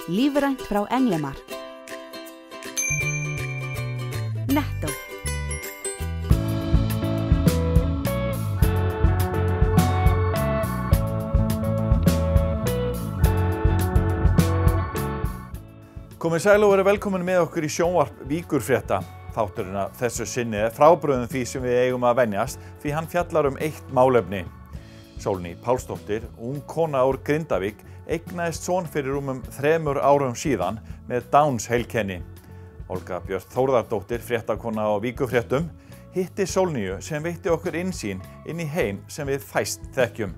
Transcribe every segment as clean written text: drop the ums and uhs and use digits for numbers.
lífrænt frá Englemar. Netto. Komið sæl og verið velkomin með okkur í sjónvarp Víkurfrétta. Þátturinn að þessu sinni frábrugðinn því sem við eigum að venjast því hann fjallar eitt málefni. Sólný Pálsdóttir, ung kona úr Grindavík, eignaðist son fyrir rúmum 3 árum síðan með Downs heilkenni. Olga Björt Þórðardóttir, fréttakona á Víkurfréttum, hitti Sólnýju sem veitti okkur innsýn inn í heim sem við fæst þekkjum.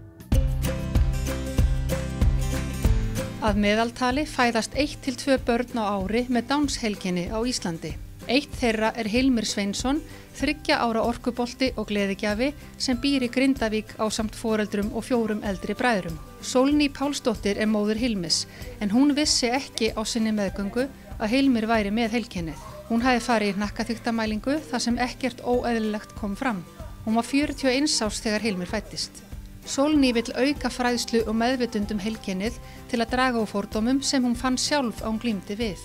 Að meðaltali fæðast 1 til 2 börn á ári með Downs heilkenni á Íslandi. Eitt þeirra er Hilmir Sveinsson, 3 ára orkubolti og gleðigjafi sem býr í Grindavík ásamt foreldrum og 4 eldri bræðrum. Sólný Pálsdóttir er móðir Hilmis, en hún vissi ekki á sinni meðgöngu að Hilmir væri með heilkennið. Hún hafði farið í hnakkaþykktamælingu þar sem ekkert óeðlilegt kom fram. Hún var 41 árs þegar Hilmir fæddist. Sólný vill auka fræðslu og meðvitund heilkennið til að draga úr fordómum sem hún fann sjálf að hún glímdi við.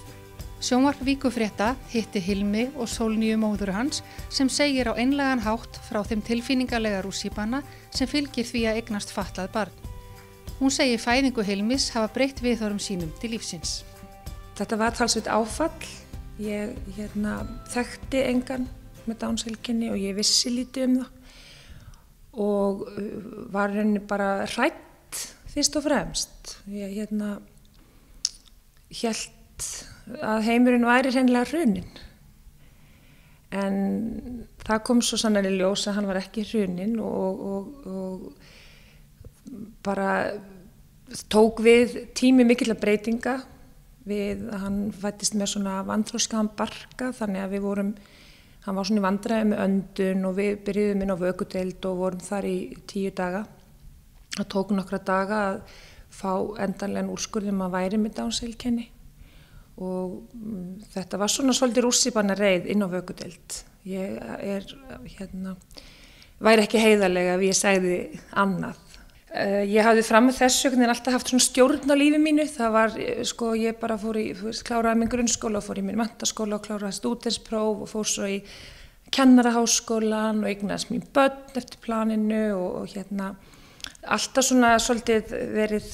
Sjónvarp Víkurfrétta hitti Hilmi og Sólnýju móður hans sem segir á einlægan hátt frá þeim tilfinningalega rússíbana sem fylgir því að eignast fatlað barn. Hún segir fæðingu Hilmis hafa breytt viðhorfum sínum til lífsins. Þetta var talsvert áfall. Ég þekkti engan með Downs heilkenni og ég vissi lítið það. Og var henni bara hrædd fyrst og fremst. Ég hélt að heimurinn væri hreinlega hruninn. En það kom svo sannarlega í ljós að hann var ekki hruninn og bara tók við tími mikilla breytinga. Hann fæddist með svona vanþroskaðan barka, þannig að hann var svona í vandræði með öndun og við byrjuðum inn á vökudeild og vorum þar í 10 daga. Það tók nokkra daga að fá endanlegan úrskurð að væri með Downs heilkenni og þetta var svona svolítið rússíbana reið inn á vökudeild. Ég væri ekki heiðarlega ef ég segði annað. Ég hafði fram með þessu alltaf haft svona stjórn á lífi mínu. Það var, ég bara kláraði minn grunnskóla og fór í minn menntaskóla og kláraði stúdentspróf og fór svo í kennaraháskólan og eignaðist mín börn eftir planinu og alltaf svona svolítið verið,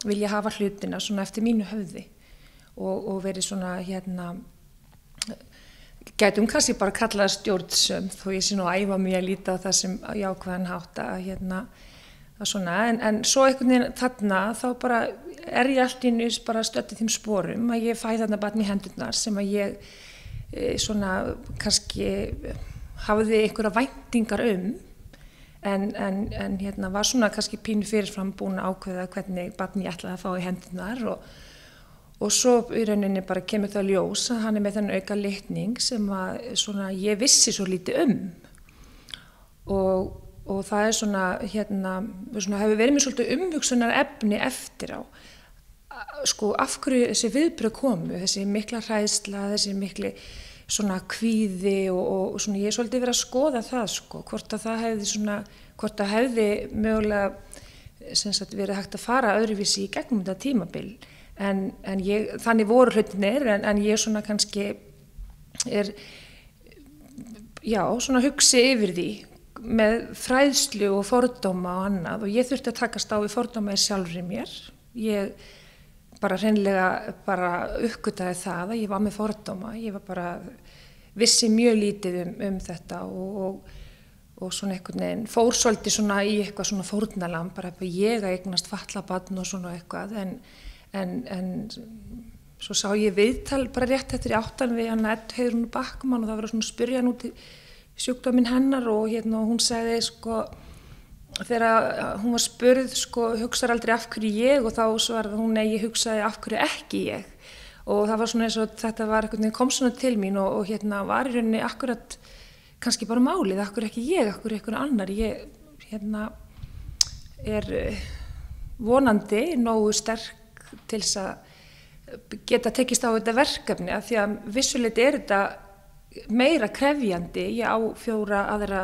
vilja hafa hlutina svona eftir mínu höfði og verið svona, gætum kannski bara kallaða stjórnsöm þó ég sé nú að æfa mig að líta á það sem jákvæðan hátt að svona, en svo einhvern veginn þarna þá bara ég allt í einu bara stödd í þeim sporum að ég fæ þarna barn í hendurnar sem að ég svona kannski hafði einhverja væntingar en var svona kannski pínu fyrirfram búin að ákveða hvernig barn ég ætlaði að fá í hendurnar og svo í rauninni bara kemur það ljós að hann með þennan auka litning sem að svona ég vissi svo lítið og það svona hefur verið mér svolítið umhugsunar efni eftir á af hverju þessi viðbrögð komu, þessi mikla hræðsla, þessi mikli svona kvíði og svona ég svolítið verið að skoða það hvort það hefði mögulega verið hægt að fara öðruvísi í gegnum þetta tímabil. En þannig voru hlutinir en ég svona kannski svona hugsi yfir því með fræðslu og fordóma og annað og ég þurfti að takast á við fordóma sjálfri mér. Ég bara hreinlega uppgötaði það að ég var með fordóma. Ég var bara vissi mjög lítið þetta og svona einhvern veginn fór svolítið svona í eitthvað svona fórnarlamb bara ég að eignast fatlað barn og svona eitthvað en svo sá ég viðtal bara rétt eftir í 8 við Eddu Heiðrúnu Backman og það var svona að spyrja hann út í sjúkdóminn hennar og hún sagði þegar hún var spurð hugsar aldrei af hverju ég og þá svaraði hún nei, ég hugsaði af hverju ekki ég og það var svona eins og þetta var kom svona til mín og var í rauninni akkurat kannski bara málið, af hverju ekki ég, af hverju einhver annar. Ég vonandi nógu sterk til þess að geta tekist á þetta verkefni af því að vissuleyti þetta meira krefjandi. Ég á 4 aðra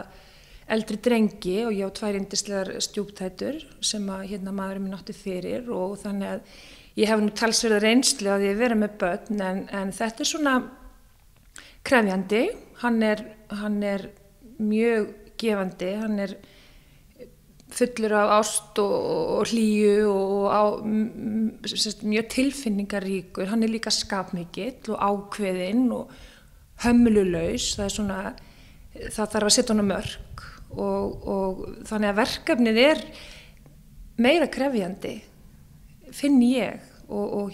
eldri drengi og ég á 2 yndislegar stjúptætur sem að maðurinn minn átti fyrir og þannig að ég hef nú talsverða reynslu á því að vera með börn en þetta er svona krefjandi, hann er mjög gefandi, hann er fullur af ást og hlýju og mjög tilfinningaríkur, hann er líka skapmikill og ákveðinn og hömlulaus, það er svona, það þarf að setja hana mörk og þannig að verkefnið er meira krefjandi, finn ég og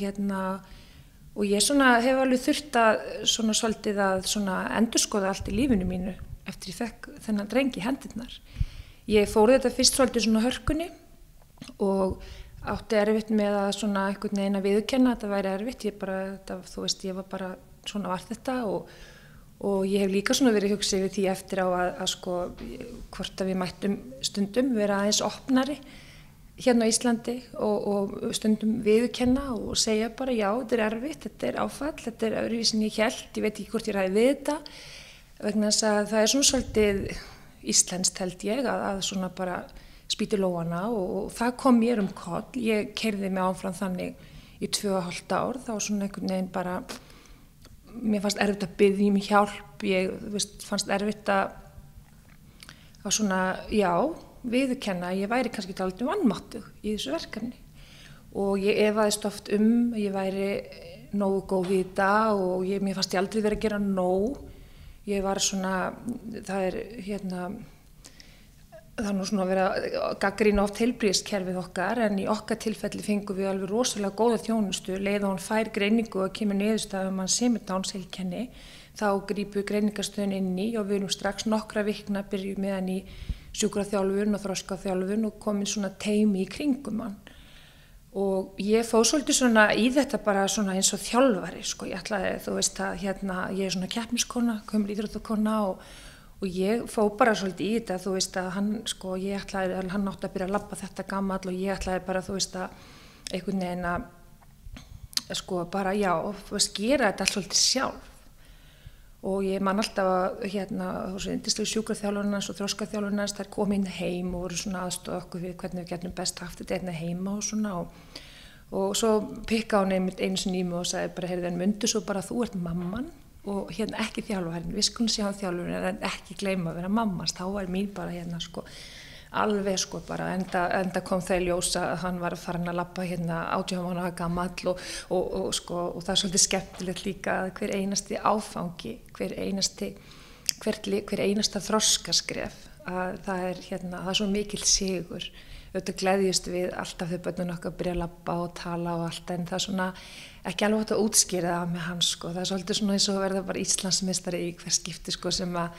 ég svona hef alveg þurft að svona svolítið að svona endurskoða allt í lífinu mínu eftir ég fekk þennan dreng í hendurnar. Ég fór þetta fyrst svolítið svona hörkunni og átti erfitt með að svona einhvern veginn að viðurkenna að þetta væri erfitt, ég var bara svona var þetta og ég hef líka svona verið hugsað yfir því eftir á að sko hvort að við mættum stundum vera aðeins opnari hérna á Íslandi og stundum viðurkenna og segja bara já, þetta er erfitt, þetta er áfall, þetta er öðruvísi en ég hélt, ég veit ekki hvort ég ræði við þetta vegna þess að það er svona svolítið íslenskt held ég að svona bara spýta í lófana og það kom mér koll, ég keyrði mig áfram þannig í 2,5 ár, þá svona einhvern veginn bara, mér fannst erfitt að biðja um hjálp, fannst erfitt að svona, já, viðurkenna að ég væri kannski dálítið vanmáttug í þessu verkefni og ég efaðist oft ég væri nógu góð í þetta og mér fannst ég aldrei verið að gera nóg. Ég var svona, það er nú svona að vera gagnrýna oft heilbrigðiskerfið okkar en í okkar tilfelli fengum við alveg rosalega góða þjónustu, leið og hann fær greiningu og kemur niðurstaða hann sé með Downs-heilkenni, þá grípur greiningarstöðin inn í og við erum strax nokkra vikna byrjum með hann í sjúkraþjálfun og þroskaþjálfun og komin svona teymi í kringum hann og ég fór svolítið svona í þetta bara svona eins og þjálfari sko, ég ætlaði, þú veist að ég er svona keppniskona, gömul íþróttakona og ég fór bara svolítið í þetta, þú veist að hann sko, hann átti að byrja að labba þetta gamall og ég ætlaði bara, þú veist að einhvern veginn að sko bara já, þú veist, gera þetta allt svolítið sjálf og ég man alltaf að þessu yndislegu sjúkraþjálfarnars og þroskaþjálfarnars þær komu inn heim og voru svona aðstoða okkur við hvernig við getum best haft þetta einna heima og svona og svo pikkaði hún einmitt einu sinni í mig og sagði bara, heyrðu, en mundu svo bara þú ert mamman og ekki þjálfarinn, við skulum sjá hann þjálfarinn en ekki gleyma að vera mammans, þá var mín bara sko alveg sko bara, enda kom það í ljós að hann var farin að labba 18 mánaða gamall og það er svolítið skemmtilegt líka að hver einasti áfangi, hver einasta þroskaskref að það er svo mikill sigur, auðvitað gleðjust við alltaf þegar börnin okkar byrja að labba og tala og allt en það er svona ekki alveg hægt að útskýra það með hann sko, það er svolítið svona eins og að verða bara Íslandsmeistari í hver skipti sko sem að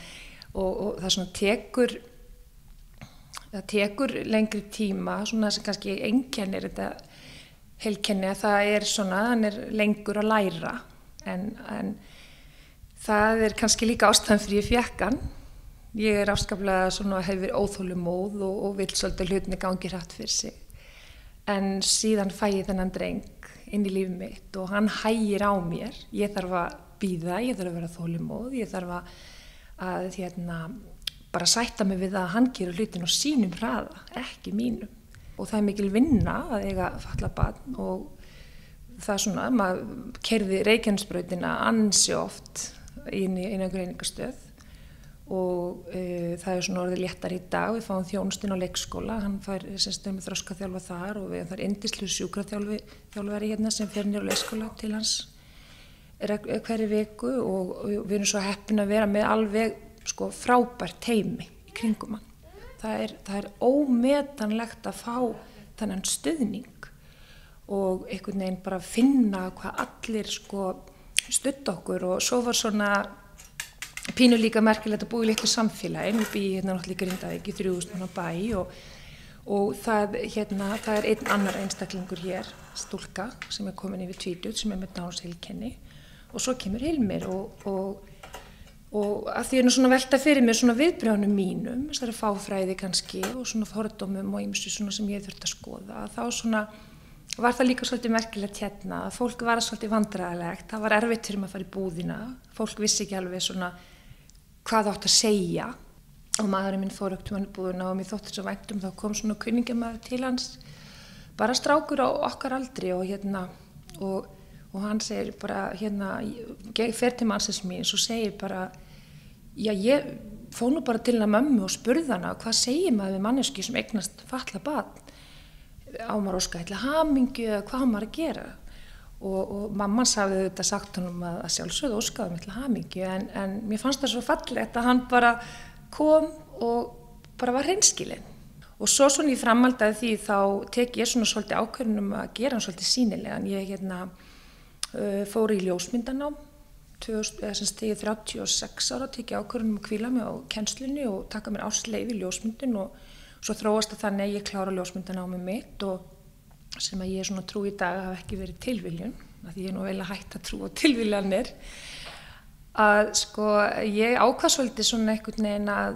og það svona það tekur lengri tíma, svona sem kannski einkennir þetta heilkenni að það er svona, hann er lengur að læra en það er kannski líka ástæðan fyrir ég fékk hann. Ég er afskaplega svona hefur óþolinmóð og vill svolítið hlutinni gangi hratt fyrir sig. En síðan fæ ég þennan dreng inn í lífið mitt og hann hægir á mér. Ég þarf að bíða, ég þarf að vera þolinmóð, ég þarf að bara sætta mig við að hann gerur hlutin á sínum hraða, ekki mínum. Og það er mikil vinna að eiga fatlað barn og það er svona, maður keyrði Reykjanesbrautina ansi oft inn á greiningarstöð og það er svona orðið léttar í dag, við fáum þjónustinn á leikskóla, hann fær með þroskaþjálfa þar og það er yndislegur sjúkraþjálfari sem fer niður á leikskóla til hans hverri viku og við erum svo heppin að vera með alveg sko frábært teymi í kringum hann. Það er ómetanlegt að fá þennan stuðning og einhvern veginn bara finna hvað allir sko studda okkur og svo var svona pínu líka merkilegt að búa í litlu samfélagi, nú bý ég náttúrulega í Grindavík í 3000 manna bæ og það er einn annar einstaklingur hér, stúlka sem er komin yfir 20 sem er með Downs-heilkenni og svo kemur Hilmir og að því svona velta fyrir mér svona viðbrögðunum mínum, þessari fáfræði kannski og svona fordómum og ýmsu svona sem ég þurfti að skoða, þá svona var það líka svolítið merkilegt að fólk var svolítið vandræðalegt, það var erfitt fyrir maður að fara í búðina, fólk vissi ekki alveg svona hvað átt að segja og maðurinn minn fór upp til hann í búðuna og mér þótti svo vænt þá kom svona kunningjamaður til hans, bara strákur á okkar aldri og hann segir bara fer til mannsins mín og segir bara, já ég fór nú bara til hennar mömmu og spurði hana hvað segir maður við manneski sem eignast fatlað barn, á maður óska heilla hamingju eða hvað á maður að gera og mamman hafði auðvitað sagt honum að sjálfsögðu óskaði heilla hamingju en mér fannst það svo fallegt að hann bara kom og bara var hreinskilinn. Og svo svona í framhaldi af því þá tek ég svona svolítið ákvörðun að gera hann svolítið sýnilegan. Ég fór í ljósmyndanám, þegar ég 36 ára tek ég ákvörðun að hvíla mig á kennslunni og taka mér ársleyfi í ljósmyndun og svo þróast það þannig að ég klára ljósmyndanámið mitt og sem að ég svona trú í dag hafa ekki verið tilviljun, af því ég nú vel að hætta að trúa tilviljanir, að sko ég ákvað svolítið svona einhvern veginn að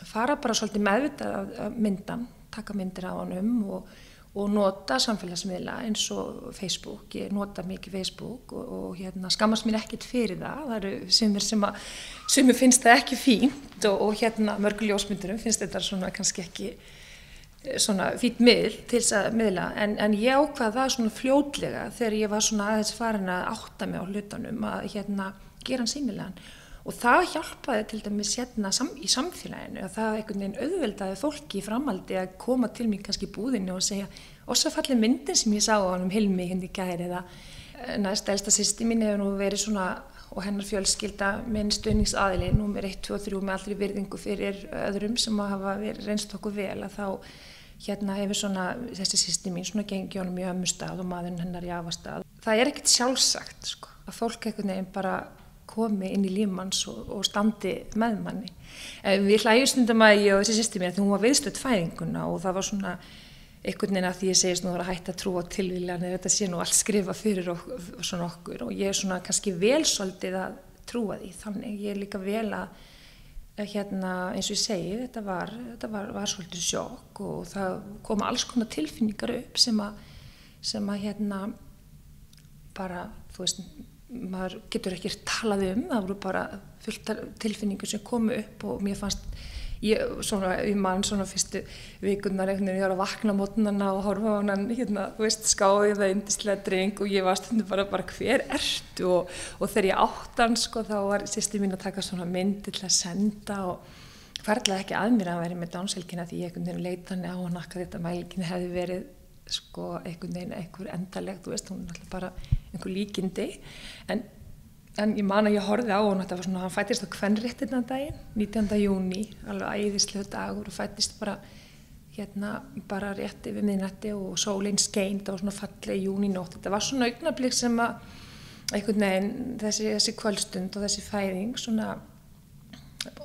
fara bara svolítið meðvitað af myndan, taka myndir af honum og nota samfélagsmiðla eins og Facebook, ég nota mikið Facebook og skammast mér ekkert fyrir það eru sumir finnst það ekki fínt og mörgu ljósmyndurum finnst þetta svona kannski ekki svona fínt miðl til þess að miðla en ég ákvað það svona fljótlega þegar ég var svona aðeins farin að átta mig á hlutunum að gera hann sýnilegan og það hjálpaði til dæmis í samfélaginu og það einhvern veginn auðveldaði fólki í framhaldi að koma til mér kannski í búðinni og segja ossa falleg myndin sem ég sá á honum Hilmi í gær eða næst elsta systir mín hefur nú verið svona og hennar fjölskylda minn stuðningsaðili númer 1, 2 og 3 með allri virðingu fyrir öðrum sem hafa verið reynst okkur vel að þá hefur svona þessi systir mín svona gengið honum í ömmustað og maðurinn hennar í afastað. Það ekkert sjálfsagt sko, að fólk einhvern veginn bara komi inn í líf manns og standi með manni. Við hlæjum stundum að ég og þessi systir mín að hún var viðstödd fæðinguna og það var svona einhvern veginn að því ég segist nú að hætta að trúa tilviljanir, þetta sé nú allt skrifa fyrir okkur og ég svona kannski vel svolítið að trúa því þannig. Ég líka vel að eins og ég segi, þetta var svolítið sjokk og það koma alls konar tilfinningar upp sem að bara, þú veist, maður getur ekki talað það voru bara fullt tilfinningar sem komu upp og mér fannst ég man svona fyrstu vikurnar einhvern veginn ég var að vakna á mótnana og horfa á hann þú veist, skáði það yndislega dreng og ég var stundum bara hver ertu og þegar ég átti hann sko þá var systir mín að taka svona mynd til að senda og ferðlaði ekki að mér að vera með Downs-helgina því ég einhvern veginn leit þannig á hann að þetta mælgin hefði verið sko einhvern veginn einhver endaleg, þú veist, hún er alltaf bara einhver líkindi en ég man að ég horfði á hann, þetta var svona, hann fættist á kvenréttina daginn, 19. júní, alveg æðislegu dagur og fættist bara rétt yfir miðnætti og sólin skein, það var svona falleg júnínótt, þetta var svona augnablik sem að einhvern veginn þessi kvöldstund og þessi fæðing svona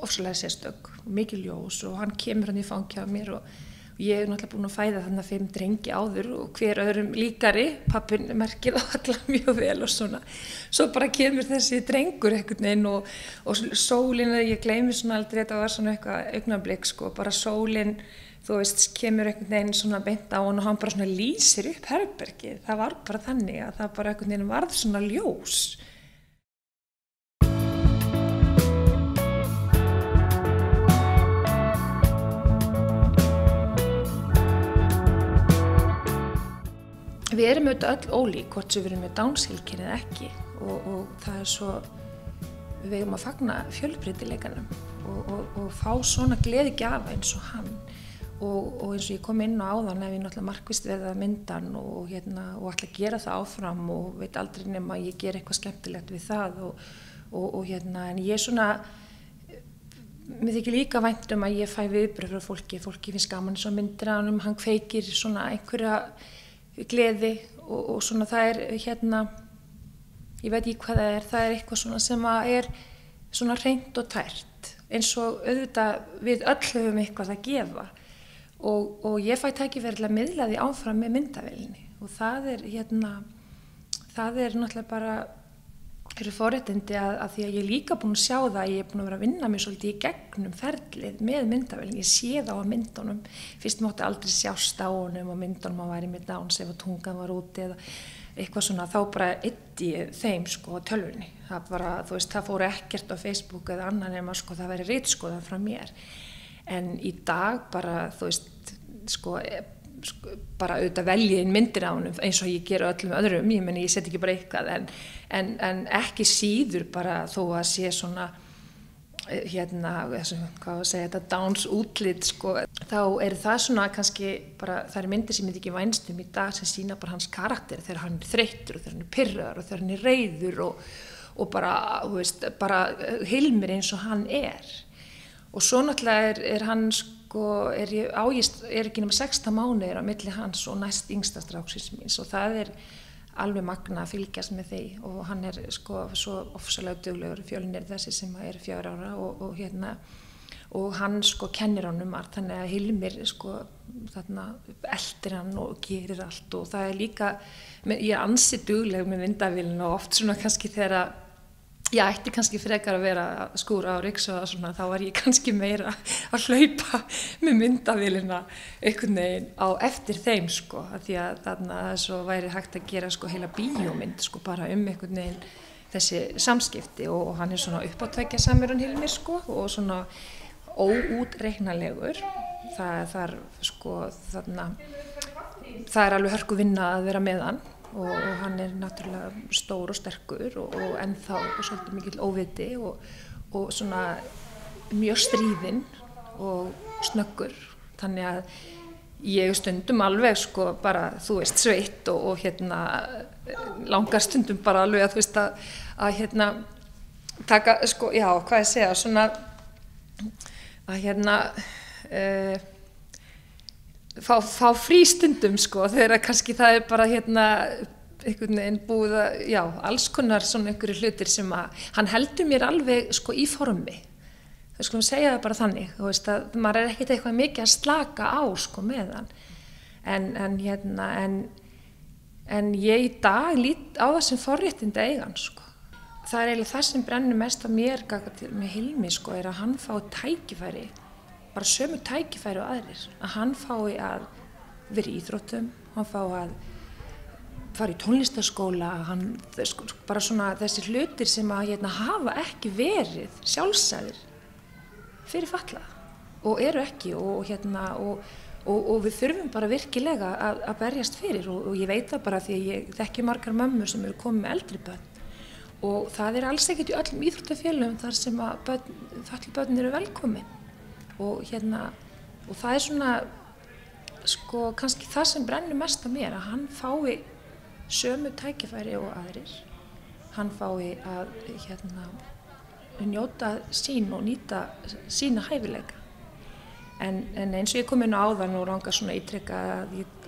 ofsalega sérstök og mikil ljós og hann kemur hann í fangja á mér og ég náttúrulega búin að fæða þannig 5 drengi áður og hver öðrum líkari, pappinn merkir það alla mjög vel og svona. Svo bara kemur þessi drengur einhvern veginn og sólin, ég gleymi svona aldrei, þetta var svona eitthvað augnablik sko, bara sólin, þú veist, kemur einhvern veginn svona beint á hann og hann bara svona lýsir upp herbergið. Það var bara þannig að það bara einhvern veginn varð svona ljós. Við erum auðvitað öll ólík, hvort sem við erum með Downs-helgina eða ekki og það er svo, við eigum að fagna fjölbreytileikanum og fá svona gleðigjafa eins og hann og eins og ég kom inn á áðan ef ég náttúrulega markvisst verið að mynda hann og ætla að gera það áfram og veit aldrei nema að ég ger eitthvað skemmtilegt við það og en ég svona, mér þykir líka vænt að ég fæ viðbrögð frá fólki finnst gaman eins og myndir af honum, hann kveikir svona einhverja gleði og svona það er ég veit ekki hvað það er eitthvað svona sem er svona hreint og tært eins og auðvitað við öll höfum eitthvað að gefa og ég fæ tækifæri til að miðla því áfram með myndavélinni og það er náttúrulega bara eru forréttindi að því að ég er líka búin að sjá það að ég er búin að vera að vinna mér svolítið í gegnum ferlið með myndavélin, ég sé það á myndunum, fyrst mátti aldrei sjást á honum og myndunum að væri með Downs ef að tungan var úti eitthvað svona, þá bara eyddi ég þeim sko á tölvunni. Það bara, þú veist, það fór ekkert á Facebook eða annan nema sko það væri ritskoðað frá mér. En í dag bara, þú veist, sko bara auðvitað velja inn myndir á honum eins og ég gera öllum öðrum, ég meni ég set ekki bara eitthvað en ekki síður bara þó að sé svona hvað að segja, þetta Downs útlit sko, þá það svona kannski bara, það myndir sem ég ekki vænst í dag sem sýna bara hans karakter þegar hann þreyttur og þegar hann pirraður og þegar hann reiður og bara, þú veist, bara Hilmir eins og hann og svo náttúrulega hann sko, ekki nema 16 mánuðir á milli hans og næst yngsta stráksins míns og það alveg magna að fylgjast með því og hann sko svo ofsalega duglegur Fjölnir þessi sem 4 ára og hann sko kennir honum margt þannig að Hilmir sko þarna eltir hann og gerir allt og það líka, ég ansi dugleg með myndavélina og oft svona kannski þegar ég ætti kannski frekar að vera að skúra á Riks og svona, þá var ég kannski meira að hlaupa með myndavélina einhvern veginn á eftir þeim sko, af því að þarna svo væri hægt að gera sko heila bíómynd sko bara einhvern veginn þessi samskipti og hann svona uppátækjasamur hann Hilmir sko og svona óútreiknanlegur, það sko þarna, það alveg hörku vinna að vera með hann og hann náttúrulega stór og sterkur og ennþá svolítið mikill óviti og svona mjög stríðinn og snöggur þannig að ég stundum alveg sko bara þú veist sveitt og langar stundum bara alveg að þú veist að taka sko, já hvað ég segja svona að fá frí stundum sko þegar kannski það bara einhvern veginn búið að, já, alls konar svona einhverju hlutir sem að hann heldur mér alveg sko í formi. Við skulum segja það bara þannig, þú veist að maður ekkert eitthvað mikið að slaka á sko með hann. En ég í dag lít á það sem forréttindi að eiga hann sko. Það eiginlega það sem brennur mest á mér með Hilmi sko að hann fái tækifæri bara sömu tækifæri og aðrir, að hann fái að vera í íþróttum, hann fái að fara í tónlistarskóla, bara svona þessi hlutir sem að hafa ekki verið sjálfsagðir fyrir fatlaða og eru ekki og við þurfum bara virkilega að berjast fyrir og ég veit það bara því að ég þekki margar mömmur sem eru komið með eldri börn og það alls ekkert í öllum íþróttafélögum þar sem að fatluð börn eru velkomin. Og það svona sko kannski það sem brennur mest á mér að hann fái sömu tækifæri og aðrir hann fái að njóta sín og nýta sína hæfileika en eins og ég kom inn á áðan og langar svona ítreka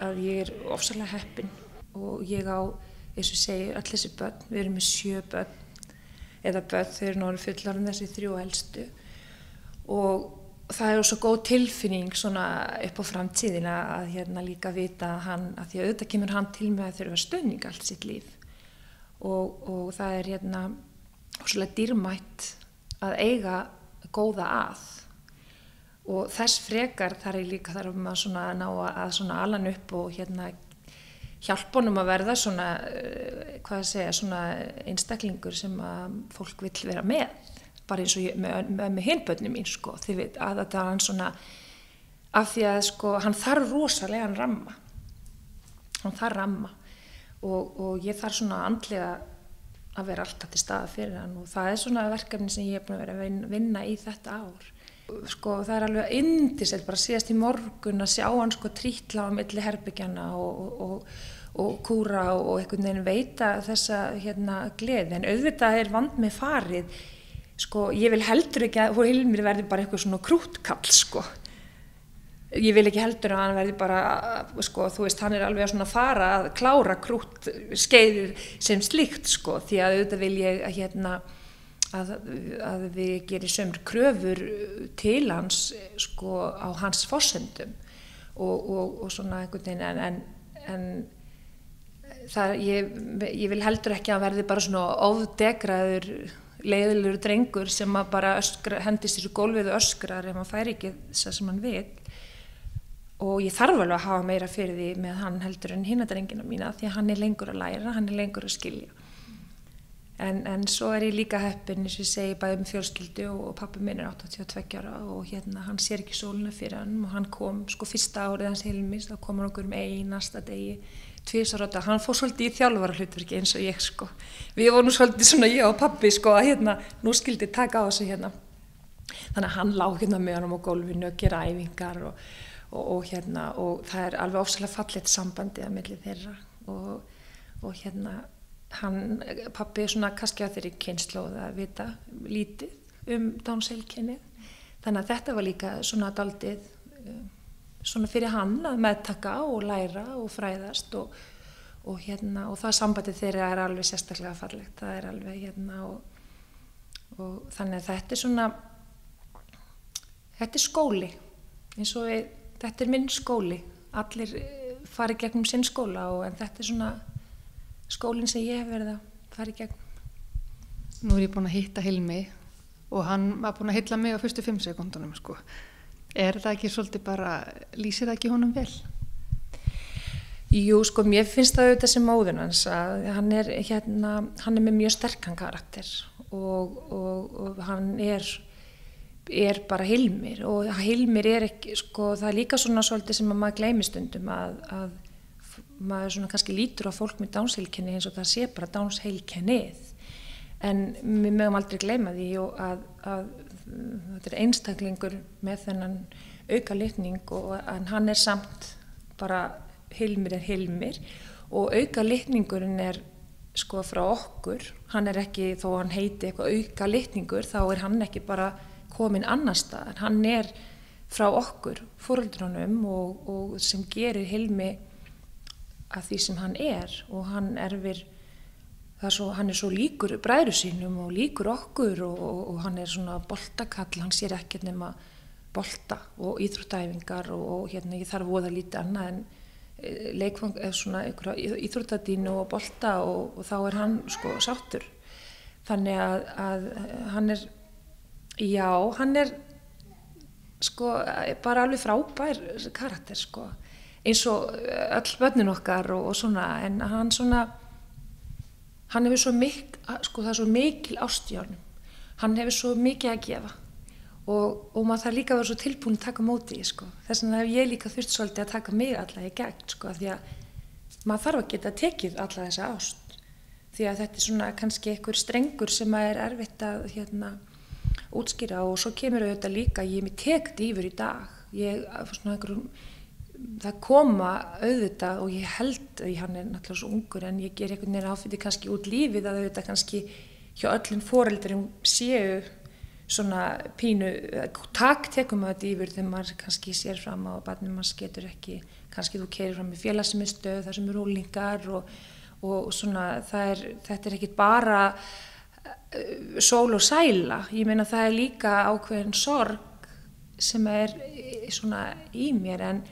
að ég ofsalega heppin og ég á eins og segi öll þessi börn, við erum með 7 börn eða börn þau eru náttúrulega fullorðin þessi 3 elstu og það svo góð tilfinning svona upp á framtíðina að líka vita að hann, að því að auðvitað kemur hann til með að þurfa stuðning allt sitt líf og það svolítið dýrmætt að eiga góða að og þess frekar þarf maður svona að ná að svona ala hann upp og hjálpa honum að verða svona, hvað að segja, svona einstaklingur sem að fólk vill vera með bara eins og ég með hinbörnum mín sko, þið veit að þetta hann svona af því að sko hann þarf rosalega ramma og ég þarf svona andlega að vera alltaf til staðar fyrir hann og það svona verkefni sem ég búin að vera að vinna í þetta ár sko það alveg yndislegt bara síðast í morgun að sjá hann sko trítla á milli herbergjana og kúra og einhvern veginn veita þessa gleði en auðvitað vand með farið sko, ég vil heldur ekki að Hilmir verði bara eitthvað svona krúttkall sko. Ég vil ekki heldur að hann verði bara, sko, þú veist, hann alveg að svona fara að klára krúttskeiðið sem slíkt sko, því að auðvitað vil ég að við gerum sömur kröfur til hans sko á hans forsendum og svona einhvern veginn en það, ég vil heldur ekki að hann verði bara svona ofdegraður leiðilegur drengur sem að bara hendist í gólfið og öskrar ef hann fær ekki þess sem hann vil og ég þarf alveg að hafa meira fyrir því með hann heldur en hina drengina mína því að hann lengur að læra, hann lengur að skilja. En svo ég líka heppin, eins og ég segi, bæði með fjölskyldu og pappi minn 82 ára og hann sér ekki sólina fyrir hann og hann kom, fyrsta árið hans Hilmis, þá kom hann okkur einasta degi, 2 ára á dag. Hann fór svolítið í þjálfarahlutverki eins og ég, Við vorum svolítið svona, ég og pappi, að nú skildi taka á þessu Þannig að hann lá með honum á gólfinu og gera æfingar og það alveg ofsalega fallegt sambandi að milli þeirra og pappi kannski að þeirri kynslóð að vita lítið Downs-heilkennið. Þannig að þetta var líka daldið fyrir hann að meðtaka og læra og fræðast og það sambandi þeirra alveg sérstaklega fallegt. Það alveg og þannig að þetta skóli, eins og þetta minn skóli. Allir fari gegnum sinn skóla en þetta skólinn sem ég hef verið að fara í gegnum. Nú ég búin að hitta Hilmi og hann var búin að hylla mig á fyrstu 5 sekúndunum, það ekki svolítið bara, lýsir það ekki honum vel? Jú, mér finnst það auðvitað sem móðun hans að hann er með mjög sterkan karakter og hann er bara Hilmir og Hilmir ekki, það líka svolítið sem að maður gleymi stundum að maður kannski lítur á fólk með Downs-heilkenni eins og það sé bara Downs-heilkennið en við mögum aldrei gleyma því að þetta einstaklingur með þennan auka litning en hann samt bara Hilmir Hilmir og auka litningurinn frá okkur, hann ekki, þó hann heiti eitthvað auka litningur, þá hann ekki bara komin annar staðar, hann frá okkur, foreldrunum og sem gerir Hilmi að því sem hann og hann hann svo líkur bræðrum sínum og líkur okkur og hann svona boltakall, hann sér ekkert nema bolta og íþróttaæfingar og ég þarf voða lítið annað en leikfang, svona einhverja íþróttadínu og bolta og þá hann sáttur. Þannig að hann já, hann bara alveg frábær karakter, eins og öll börnin okkar og svona, en hann hefur svo það svo mikil ást í honum, hann hefur svo mikið að gefa og maður þarf líka að vera svo tilbúin að taka móti í, þess vegna hef ég líka þurft svolítið að taka mig alla í gegn, því að maður þarf að geta tekið alla þessa ást, því að þetta svona kannski einhver strengur sem erfitt að útskýra og svo kemur auðvitað líka, ég tek þetta yfir í dag, það koma auðvitað og ég held að hann náttúrulega svo ungur en ég ger einhvern veginn áfyrir kannski út lífið að auðvitað kannski hjá öllum foreldrum séu svona pínu, tekum að þetta yfir þegar maður kannski sér fram á að barnið manns getur ekki, kannski þú keyrir fram í félagsmiðstöð þar sem unglingar og svona þetta ekkert bara sól og sæla, ég meina það líka ákveðin sorg sem svona í mér en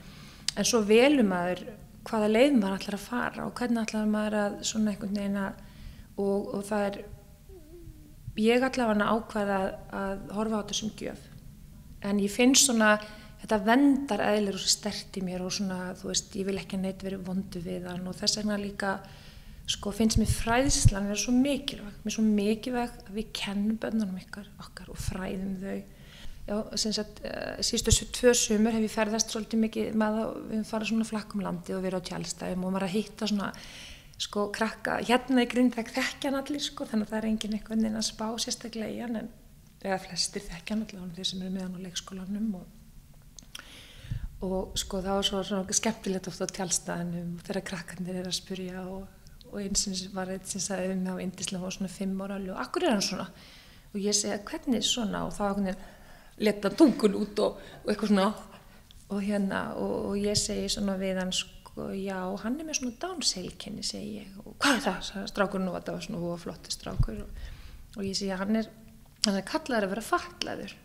svo velur maður hvaða leið maður ætlar að fara og hvernig ætlar maður að svona einhvern veginn og það ég allavega ákveða að horfa á þetta sem gjöf en ég finn svona þetta verndar eðlir og svo sterkt í mér og svona þú veist ég vil ekki að neitt verið vondu við hann og þess vegna líka finnst mér fræðslan vera svo mikilvæg að við kennum börnunum okkar og fræðum þau. Já, sem sagt, síðustu 2 sumur hef ég ferðast svolítið mikið með það, við farið svona flakkum landi og verið á tjaldstæðum og maður að hitta svona, krakka, hérna í Grindavík þekkja hann allir, þannig að það enginn einhvern veginn að spá sérstaklega í hann, eða flestir þekkja hann allir, þeir sem eru með hann á leikskólanum og það var svona skemmtilegt oft á tjaldstæðinum þegar krakkarnir að spyrja og eins var einn sem sagði á yndislega var svona 5 ára og akkur hann svona? Og ég segi hvernig svona og þá var leta tungun út og eitthvað svona og ég segi svona við hann já, hann með svona Downs-heilkenni segi ég og hvað það? Sagði strákurinn og þetta var svona flottur strákur og ég segi hann kallaður að vera fatlaður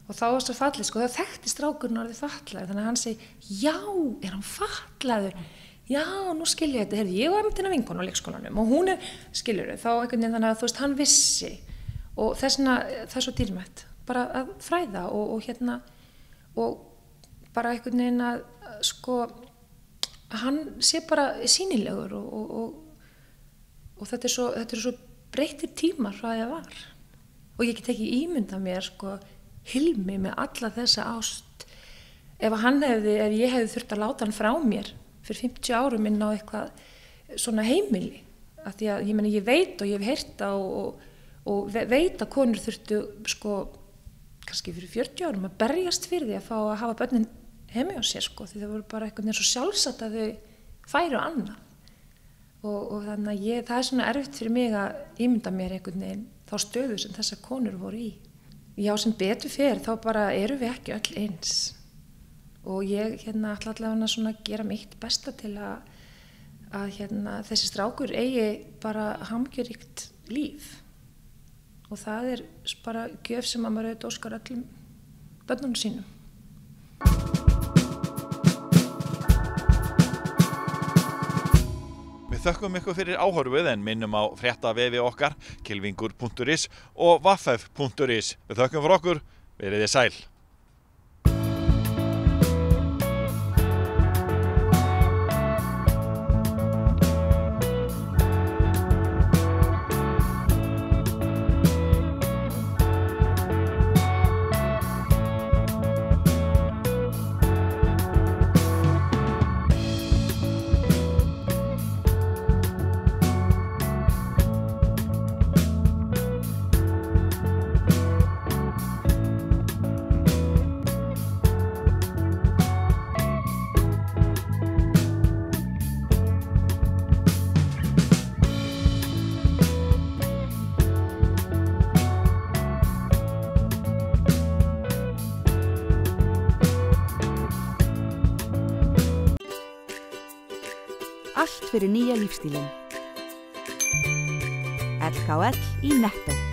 og þá var svo fallið það þekkti strákurinn orðið fatlaður þannig að hann segi já, hann fatlaður? Já, nú skil ég þetta, ég var með þennan vinkonu á leikskólanum og hún skiljur þá einhvern veginn þannig að þú veist, hann vissi og þess vegna það svo dýrmætt bara að fræða og bara einhvern veginn að sko hann sé bara sýnilegur og þetta er svo breyttir tímar frá því að var og ég get ekki ímyndað mér sko Hilmi með alla þessa ást ef ég hefði þurft að láta hann frá mér fyrir 50 árum inn á eitthvað svona heimili af því að ég veit og ég hef heyrt og veit að konur þurftu sko kannski fyrir 40 árum að berjast fyrir því að fá að hafa börnin heimi á sér sko því það voru bara eitthvað svo sjálfsagt að þau færu annað og þannig að það er svona erfitt fyrir mig að ímynda mér einhvern veginn þá stöðu sem þessar konur voru í. Já, sem betur fer þá bara erum við ekki öll eins og ég ætla allavega svona að gera mitt besta til að þessi strákur eigi bara hamingjuríkt líf og það er bara gjöf sem að maður auðvitað óskar öllum börnunum sínum. Við þökkum ykkur fyrir áhorfið en minnum á fréttavefi okkar, kylfingur.is og vaffef.is. Við þökkum fyrir okkur, verið þið sæl. Allt fyrir nýja lífstílinn. LKL í Nettó.